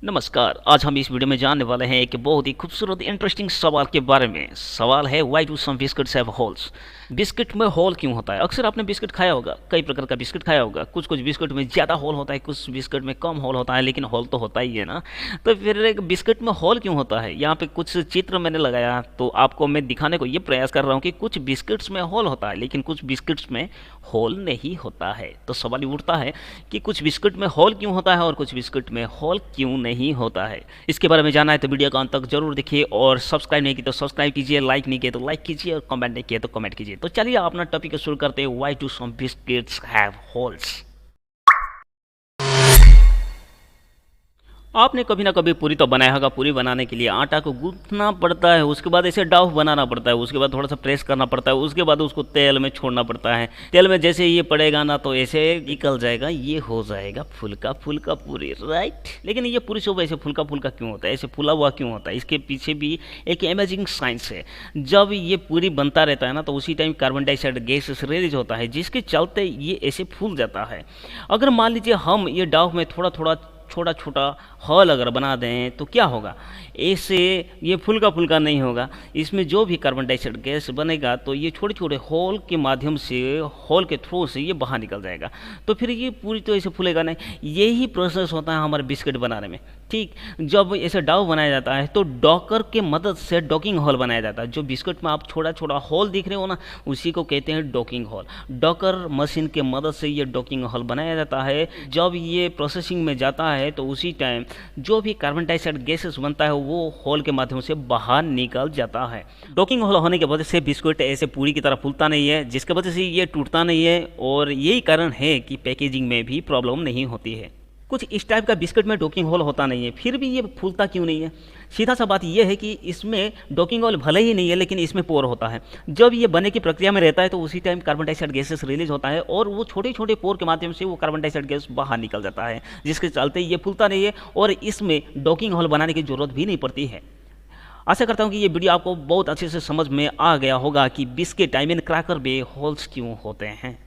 नमस्कार। आज हम इस वीडियो में जानने वाले हैं एक बहुत ही खूबसूरत इंटरेस्टिंग सवाल के बारे में। सवाल है why do some biscuits have holes. Biscuit में होल क्यों होता है? अक्सर आपने बिस्किट खाया होगा, कई प्रकार का बिस्किट खाया होगा। कुछ कुछ बिस्किट में ज़्यादा होल होता है, कुछ बिस्किट में कम होल होता है, लेकिन होल तो होता ही है ना। तो फिर एक बिस्किट में होल क्यों होता है? यहाँ पे कुछ चित्र मैंने लगाया तो आपको मैं दिखाने को ये प्रयास कर रहा हूँ कि कुछ बिस्किट्स में होल होता है लेकिन कुछ बिस्किट्स में होल नहीं होता है। तो सवाल ये उठता है कि कुछ बिस्किट में होल क्यों होता है और कुछ बिस्किट में होल क्यों नहीं होता है। इसके बारे में जानना है तो वीडियो को अंत तक जरूर देखिए, और सब्सक्राइब नहीं किया तो सब्सक्राइब कीजिए, लाइक नहीं किया तो लाइक कीजिए, और कमेंट नहीं किया तो कमेंट कीजिए। तो चलिए अपना टॉपिक शुरू करते हैं। Why do some biscuits have holes. आपने कभी ना कभी पूरी तो बनाया होगा। पूरी बनाने के लिए आटा को गूंथना पड़ता है, उसके बाद ऐसे डाउ बनाना पड़ता है, उसके बाद थोड़ा सा प्रेस करना पड़ता है, उसके बाद उसको तेल में छोड़ना पड़ता है। तेल में जैसे ये पड़ेगा ना तो ऐसे निकल जाएगा, ये हो जाएगा फुल्का फुल्का पूरी, राइट। लेकिन ये पूरी सब ऐसे फुल्का फुल्का क्यों होता है, ऐसे फुला हुआ क्यों होता है? इसके पीछे भी एक अमेजिंग साइंस है। जब ये पूरी बनता रहता है ना तो उसी time carbon dioxide gas release होता है, जिसके चलते ये ऐसे फूल जाता है। अगर मान लीजिए हम ये डाव में थोड़ा थोड़ा छोटा छोटा हॉल अगर बना दें तो क्या होगा? ऐसे ये फुल्का फुल्का नहीं होगा। इसमें जो भी कार्बन डाइऑक्साइड गैस बनेगा तो ये छोटे छोटे होल के माध्यम से, होल के थ्रू से ये बाहर निकल जाएगा। तो फिर ये पूरी तो ऐसे फूलेगा नहीं। यही प्रोसेस होता है हमारे बिस्किट बनाने में, ठीक। जब ऐसे डाव बनाया जाता है तो डॉकर के मदद से डॉकिंग होल बनाया जाता है। जो बिस्किट में आप छोटा छोटा होल दिख रहे हो ना, उसी को कहते हैं डॉकिंग होल। डॉकर मशीन के मदद से ये डॉकिंग होल बनाया जाता है। जब ये प्रोसेसिंग में जाता है तो उसी टाइम जो भी कार्बन डाइऑक्साइड गैसेस बनता है वो होल के माध्यम से बाहर निकल जाता है। डॉकिंग होल होने की वजह से बिस्कुट ऐसे पूरी की तरह फूलता नहीं है, जिसकी वजह से ये टूटता नहीं है, और यही कारण है कि पैकेजिंग में भी प्रॉब्लम नहीं होती है। कुछ इस टाइप का बिस्किट में डॉकिंग होल होता नहीं है, फिर भी ये फूलता क्यों नहीं है? सीधा सा बात यह है कि इसमें डॉकिंग होल भले ही नहीं है लेकिन इसमें पोर होता है। जब ये बनने की प्रक्रिया में रहता है तो उसी time carbon dioxide gases release होता है, और वो छोटे छोटे पोर के माध्यम से वो कार्बन डाइऑक्साइड गैस बाहर निकल जाता है, जिसके चलते ये फूलता नहीं है, और इसमें डॉकिंग होल बनाने की जरूरत भी नहीं पड़ती है। आशा करता हूँ कि ये वीडियो आपको बहुत अच्छे से समझ में आ गया होगा कि बिस्किट क्रैकर में होल्स क्यों होते हैं।